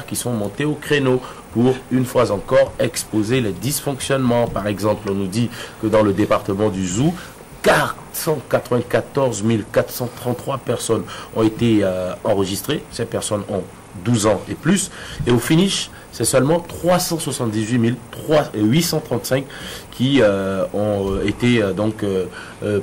qui sont montés au créneau pour, une fois encore, exposer les dysfonctionnements. Par exemple, on nous dit que dans le département du Zou, 494 433 personnes ont été enregistrées. Ces personnes ont 12 ans et plus. Et au finish, c'est seulement 378 835 qui ont été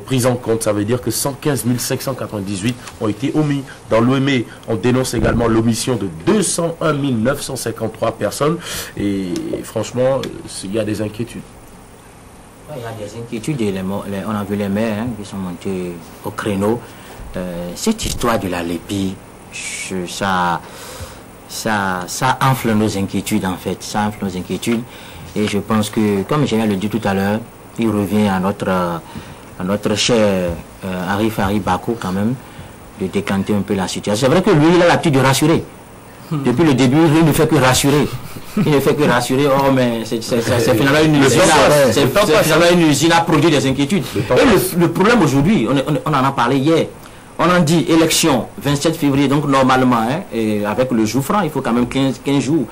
pris en compte. Ça veut dire que 115 598 ont été omis. Dans l'OME, on dénonce également l'omission de 201 953 personnes. Et franchement, il y a des inquiétudes. Il y a des inquiétudes. On a vu les maires qui sont montés au créneau. Cette histoire de la LEPI, ça enfle nos inquiétudes en fait. Ça enfle nos inquiétudes. Et je pense que, comme je viens de le dire tout à l'heure, il revient à notre cher Harry Bako quand même, de décanter un peu la situation. C'est vrai que lui, il a l'habitude de rassurer. Depuis le début, il ne fait que rassurer. Il ne fait que rassurer. Oh, mais c'est finalement une usine. C'est finalement une usine à produire des inquiétudes. Et le problème aujourd'hui, on en a parlé hier. On en dit élection 27 février, donc normalement, et avec le jour franc, il faut quand même 15 jours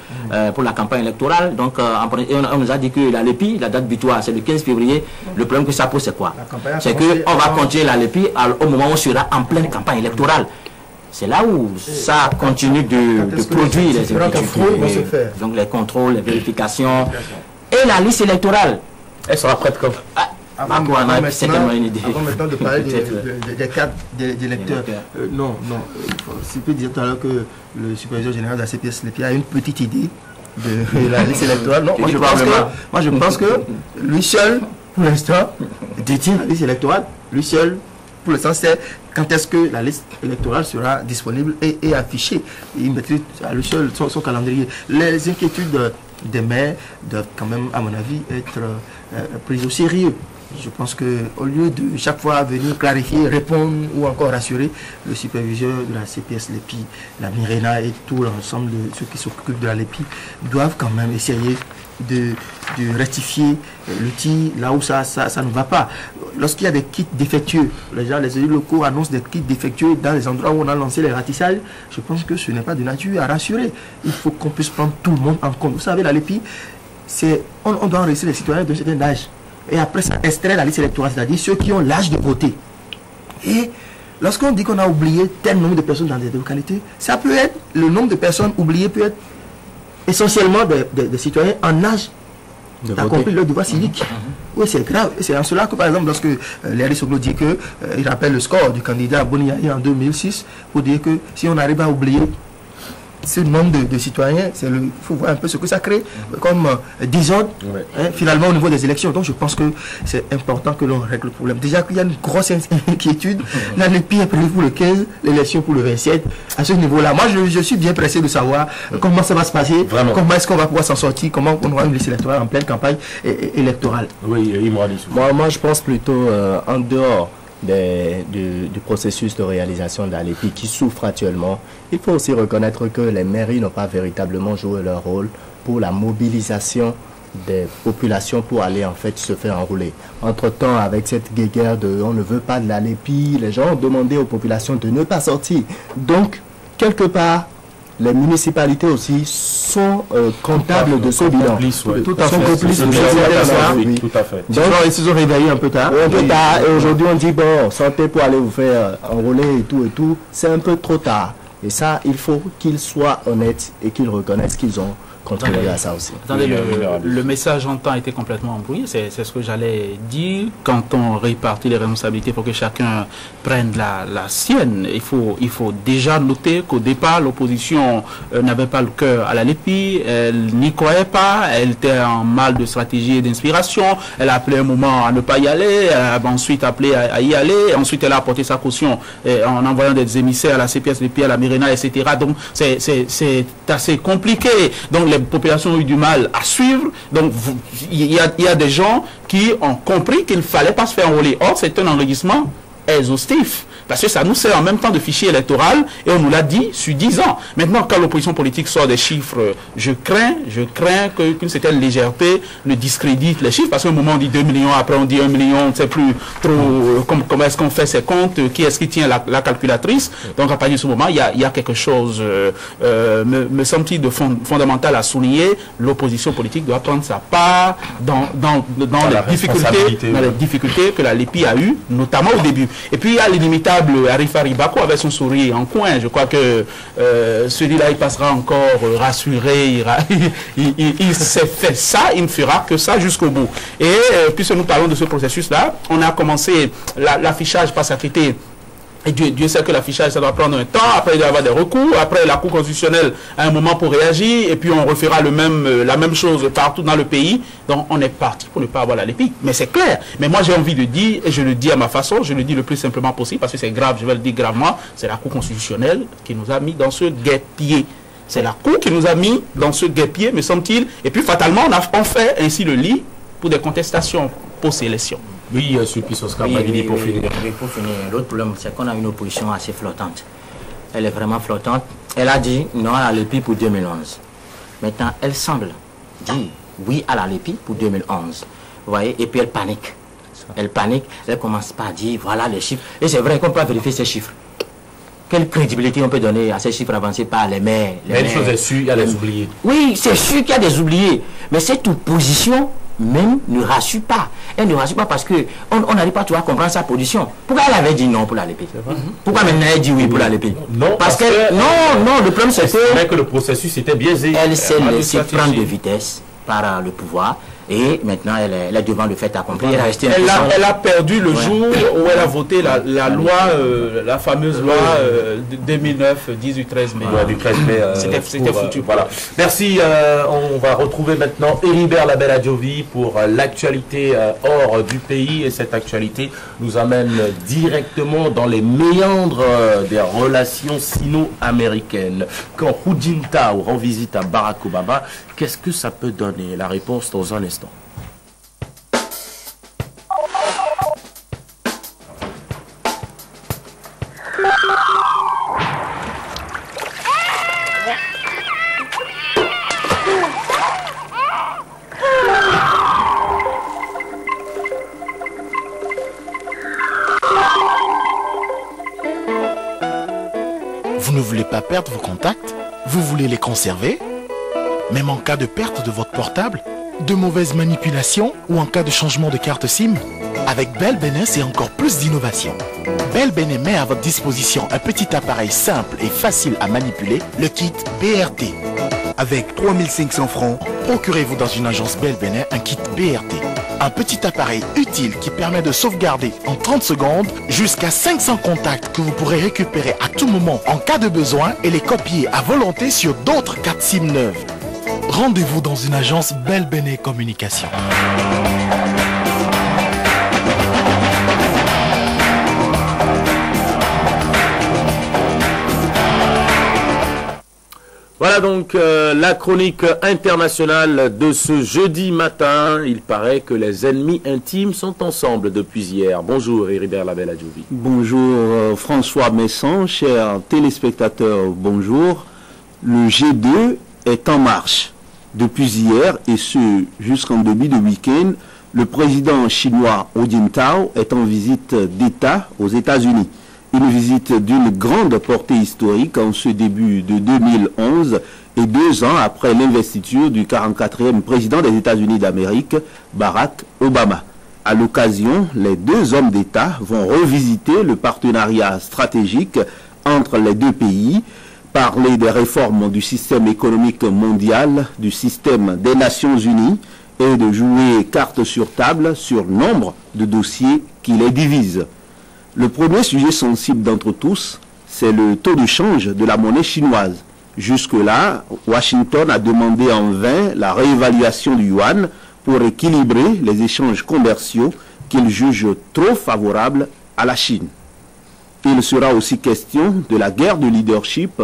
pour la campagne électorale. Donc on nous a dit que la LEPI, la date butoir, c'est le 15 février. Le problème que ça pose, c'est quoi? C'est qu'on va continuer la LEPI au moment où on sera en pleine campagne électorale. C'est là où ça continue de produire les inquiétudes. Donc les contrôles, les vérifications. Et la liste électorale. Elle sera prête comme... Avant maintenant de parler des cartes d'électeurs, non, je peux dire tout à l'heure que le superviseur général de la CPS LEPI a une petite idée de la liste électorale. Non, moi je pense que lui seul, pour l'instant, détient la liste électorale. Lui seul, pour l'instant, c'est quand est-ce que la liste électorale sera disponible et affichée. Il maîtrise à lui seul son calendrier. Les inquiétudes des maires doivent quand même, à mon avis, être prises au sérieux. Je pense qu'au lieu de chaque fois venir clarifier, répondre ou encore rassurer, le superviseur de la CPS LEPI, la Mirena et tout l'ensemble de ceux qui s'occupent de la LEPI doivent quand même essayer de rectifier l'outil là où ça ne va pas. Lorsqu'il y a des kits défectueux, les élus locaux annoncent des kits défectueux dans les endroits où on a lancé les ratissages, je pense que ce n'est pas de nature à rassurer. Il faut qu'on puisse prendre tout le monde en compte. Vous savez, la LEPI, on doit enregistrer les citoyens d'un certain âge. Et après ça, extraire la liste électorale, c'est-à-dire ceux qui ont l'âge de voter. Et lorsqu'on dit qu'on a oublié tel nombre de personnes dans des localités, ça peut être, le nombre de personnes oubliées peut être essentiellement des citoyens en âge d'accomplir leur devoir civique. Oui, c'est grave. C'est en cela que, par exemple, lorsque Léry Soglo dit qu'il rappelle le score du candidat Boniaï en 2006, pour dire que si on arrive à oublier ce nombre de citoyens, il faut voir un peu ce que ça crée comme désordre finalement au niveau des élections. Donc je pense que c'est important que l'on règle le problème. Déjà qu'il y a une grosse inquiétude, la LEPI est prévue pour le 15, l'élection pour le 27. À ce niveau-là, moi je suis bien pressé de savoir comment ça va se passer, comment est-ce qu'on va pouvoir s'en sortir, comment on aura une liste électorale en pleine campagne électorale. Oui, moi je pense plutôt en dehors du processus de réalisation de la LEPI qui souffre actuellement, il faut aussi reconnaître que les mairies n'ont pas véritablement joué leur rôle pour la mobilisation des populations pour aller en fait se faire enrouler. Entre-temps, avec cette guéguerre de on ne veut pas de la LEPI, les gens ont demandé aux populations de ne pas sortir. Donc, quelque part, les municipalités aussi sont comptables de ce bilan. Tout à fait. Donc, ils se sont réveillés un peu tard. Et aujourd'hui, on dit, bon, sortez pour aller vous faire enrôler et tout. C'est un peu trop tard. Et ça, il faut qu'ils soient honnêtes et qu'ils reconnaissent qu'ils ont contribué à ça aussi. Attendez, le message en temps a été complètement embrouillé. C'est ce que j'allais dire. Quand on répartit les responsabilités pour que chacun prenne la sienne, il faut déjà noter qu'au départ, l'opposition n'avait pas le cœur à la LEPI. Elle n'y croyait pas. Elle était en mal de stratégie et d'inspiration. Elle a appelé un moment à ne pas y aller. Elle a ensuite appelé à y aller. Ensuite, elle a apporté sa caution en envoyant des émissaires à la CPS LEPI, à la Mirena, etc. Donc, c'est assez compliqué. Donc, les populations ont eu du mal à suivre. Donc, il y a des gens qui ont compris qu'il ne fallait pas se faire enrôler. Or, c'est un enregistrement exhaustif. Parce que ça nous sert en même temps de fichier électoral et on nous l'a dit sur 10 ans. Maintenant, quand l'opposition politique sort des chiffres, je crains qu'une certaine légèreté ne discrédite les chiffres. Parce qu'à un moment, on dit 2 millions, après on dit 1 million, on ne sait plus trop comment est-ce qu'on fait ses comptes, qui est-ce qui tient la calculatrice. Donc, à partir de ce moment, il y a quelque chose, me semble-t-il, de fondamental à souligner. L'opposition politique doit prendre sa part dans les difficultés que la LEPI a eues, notamment au début. Et puis, il y a l'inimitable Arif Harry Bako avec son sourire en coin. Je crois que celui-là, il passera encore rassuré. Il s'est fait ça, il ne fera que ça jusqu'au bout. Et puisque nous parlons de ce processus-là, on a commencé l'affichage par s'acquitter. Et Dieu sait que l'affichage, ça doit prendre un temps. Après, il doit y avoir des recours. Après, la Cour constitutionnelle a un moment pour réagir. Et puis, on refera la même chose partout dans le pays. Donc, on est parti pour ne pas avoir la LEPI. Mais c'est clair. Mais moi, j'ai envie de dire, et je le dis à ma façon, je le dis le plus simplement possible, parce que c'est grave, je vais le dire gravement, c'est la Cour constitutionnelle qui nous a mis dans ce guêpier. C'est la Cour qui nous a mis dans ce guêpier, me semble-t-il. Et puis, fatalement, on fait ainsi le lit pour des contestations post-élection. Oui, Sulpice Oscar Baguili, pour finir. Oui, pour finir, l'autre problème, c'est qu'on a une opposition assez flottante. Elle est vraiment flottante. Elle a dit non à la LEPI pour 2011. Maintenant, elle semble dire oui à la LEPI pour 2011. Vous voyez, et puis elle panique. Elle panique, elle commence par dire voilà les chiffres. Et c'est vrai qu'on peut vérifier ces chiffres. Quelle crédibilité on peut donner à ces chiffres avancés par les maires? Mais une chose est sûre, il y a des oubliés. Oui, c'est sûr qu'il y a des oubliés. Mais cette opposition même ne rassure pas. Elle ne rassure pas parce qu'on n'arrive pas à comprendre sa position. Pourquoi elle avait dit non pour la LEPI? Pourquoi maintenant elle dit oui pour la LEPI? Non, parce que non, le problème c'est que le processus était biaisé. Elle s'est laissée prendre de vitesse par le pouvoir. Et maintenant, elle est devant le fait accompli. Elle a perdu le jour où elle a voté la loi, la fameuse loi 2009, 18-13 mai. Du 13 mai. C'était foutu. Voilà. Merci. On va retrouver maintenant Héribert Labelle-Adjovi pour l'actualité hors du pays. Et cette actualité nous amène directement dans les méandres des relations sino-américaines. Quand Hu Jintao rend visite à Barack Obama, qu'est-ce que ça peut donner? La réponse dans un instant. Vous ne voulez pas perdre vos contacts? Vous voulez les conserver? Même en cas de perte de votre portable, de mauvaises manipulations ou en cas de changement de carte SIM? Avec Bell Benin, c'est encore plus d'innovation. Bell Benin met à votre disposition un petit appareil simple et facile à manipuler, le kit BRT. Avec 3500 francs, procurez-vous dans une agence Bell Benin un kit BRT. Un petit appareil utile qui permet de sauvegarder en 30 secondes jusqu'à 500 contacts que vous pourrez récupérer à tout moment en cas de besoin et les copier à volonté sur d'autres cartes SIM neuves. Rendez-vous dans une agence Bell Benin Communication. Voilà donc la chronique internationale de ce jeudi matin. Il paraît que les ennemis intimes sont ensemble depuis hier. Bonjour Héribert Labelle-Adjovi. Bonjour François Messon, chers téléspectateurs, bonjour. Le G2 est en marche. Depuis hier, et ce jusqu'en début de week-end, le président chinois Hu Jintao est en visite d'État aux États-Unis. Une visite d'une grande portée historique en ce début de 2011 et 2 ans après l'investiture du 44e président des États-Unis d'Amérique, Barack Obama. À l'occasion, les 2 hommes d'État vont revisiter le partenariat stratégique entre les 2 pays, parler des réformes du système économique mondial, du système des Nations Unies et de jouer carte sur table sur nombre de dossiers qui les divisent. Le premier sujet sensible d'entre tous, c'est le taux de change de la monnaie chinoise. Jusque-là, Washington a demandé en vain la réévaluation du yuan pour équilibrer les échanges commerciaux qu'il juge trop favorables à la Chine. Il sera aussi question de la guerre de leadership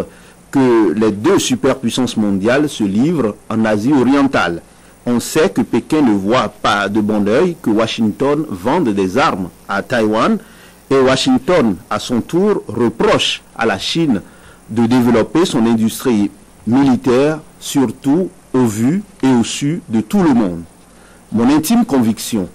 que les 2 superpuissances mondiales se livrent en Asie orientale. On sait que Pékin ne voit pas de bon œil que Washington vende des armes à Taïwan Et Washington, à son tour, reproche à la Chine de développer son industrie militaire, surtout au vu et au su de tout le monde. Mon intime conviction,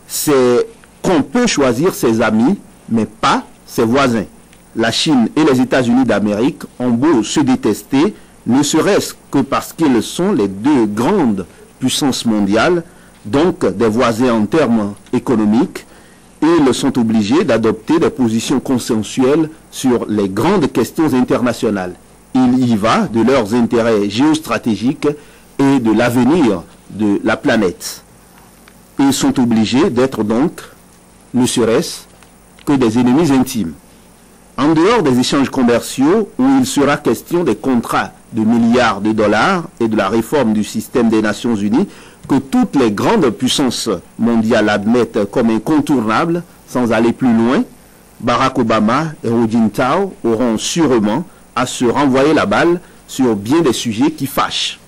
c'est qu'on peut choisir ses amis, mais pas ses voisins. La Chine et les États-Unis d'Amérique ont beau se détester, ne serait-ce que parce qu'ils sont les deux grandes puissances mondiales, donc des voisins en termes économiques, et ils sont obligés d'adopter des positions consensuelles sur les grandes questions internationales. Il y va de leurs intérêts géostratégiques et de l'avenir de la planète. Ils sont obligés d'être donc, ne serait-ce que des ennemis intimes. En dehors des échanges commerciaux où il sera question des contrats de milliards de dollars et de la réforme du système des Nations Unies que toutes les grandes puissances mondiales admettent comme incontournables, sans aller plus loin, Barack Obama et Hu Jintao auront sûrement à se renvoyer la balle sur bien des sujets qui fâchent.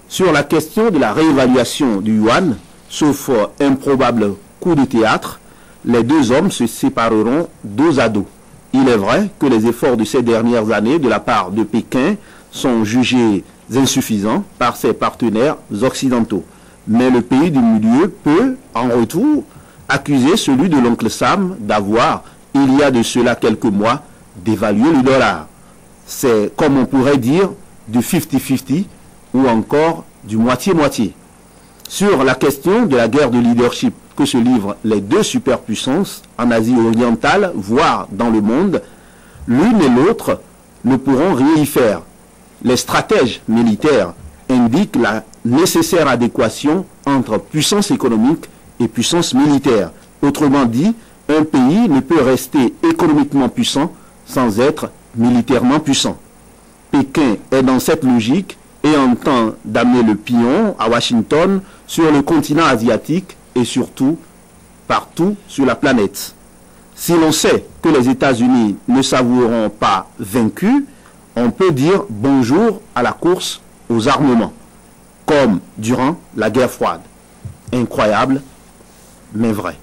Sur la question de la réévaluation du yuan, sauf improbable coup de théâtre, les deux hommes se sépareront dos à dos. Il est vrai que les efforts de ces dernières années de la part de Pékin sont jugés insuffisants par ses partenaires occidentaux. Mais le pays du milieu peut, en retour, accuser celui de l'oncle Sam d'avoir, il y a de cela quelques mois, dévalué le dollar. C'est, comme on pourrait dire, du 50-50 ou encore du moitié-moitié. Sur la question de la guerre de leadership que se livrent les deux superpuissances en Asie orientale, voire dans le monde, l'une et l'autre ne pourront rien y faire. Les stratèges militaires indiquent la nécessaire adéquation entre puissance économique et puissance militaire. Autrement dit, un pays ne peut rester économiquement puissant sans être militairement puissant. Pékin est dans cette logique et entend d'amener le pion à Washington sur le continent asiatique et surtout partout sur la planète. Si l'on sait que les États-Unis ne s'avoueront pas vaincus, on peut dire bonjour à la course aux armements, comme durant la guerre froide. Incroyable, mais vrai.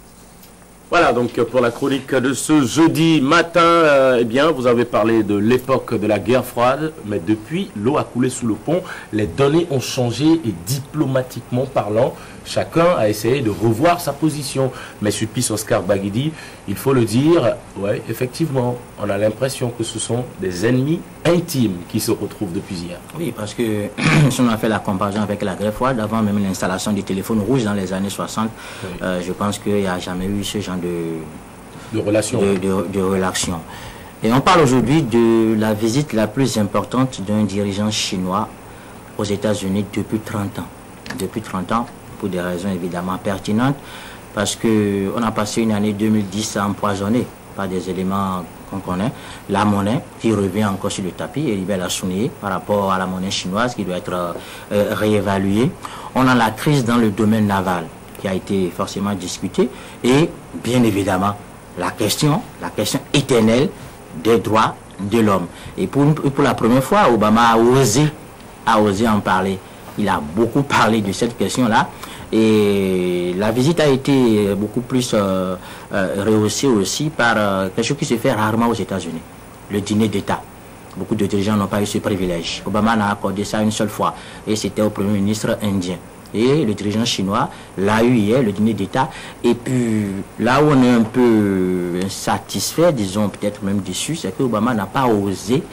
Voilà donc pour la chronique de ce jeudi matin, eh bien vous avez parlé de l'époque de la guerre froide, mais depuis l'eau a coulé sous le pont, les données ont changé et diplomatiquement parlant, chacun a essayé de revoir sa position. Mais Sulpice Oscar Baguidi, il faut le dire, ouais, effectivement, on a l'impression que ce sont des ennemis intimes qui se retrouvent depuis hier. Oui, parce que si on a fait la comparaison avec la guerre froide, avant même l'installation du téléphone rouge dans les années 60, oui. Je pense qu'il n'y a jamais eu ce genre de relation. De relation. Et on parle aujourd'hui de la visite la plus importante d'un dirigeant chinois aux États-Unis depuis 30 ans. Depuis 30 ans, pour des raisons évidemment pertinentes, parce qu'on a passé une année 2010 à empoisonner par des éléments qu'on connaît, la monnaie qui revient encore sur le tapis, et il va la souligner par rapport à la monnaie chinoise qui doit être réévaluée. On a la crise dans le domaine naval qui a été forcément discutée, et bien évidemment la question éternelle des droits de l'homme. Et pour la première fois, Obama a osé en parler. Il a beaucoup parlé de cette question-là. Et la visite a été beaucoup plus rehaussée aussi par quelque chose qui se fait rarement aux États-Unis, le dîner d'État. Beaucoup de dirigeants n'ont pas eu ce privilège. Obama n'a accordé ça une seule fois, et c'était au Premier ministre indien. Et le dirigeant chinois l'a eu hier, le dîner d'État. Et puis là où on est un peu insatisfait, disons peut-être même déçu, c'est que Obama n'a pas osé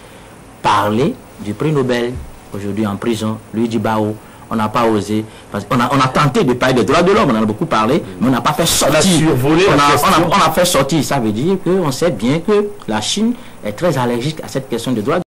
parler du prix Nobel, aujourd'hui en prison, Liu Bao. On n'a pas osé, parce qu'on a tenté de parler des droits de l'homme, on en a beaucoup parlé, mais on n'a pas fait sortir. On a fait sortir, ça veut dire qu'on sait bien que la Chine est très allergique à cette question des droits de l'homme.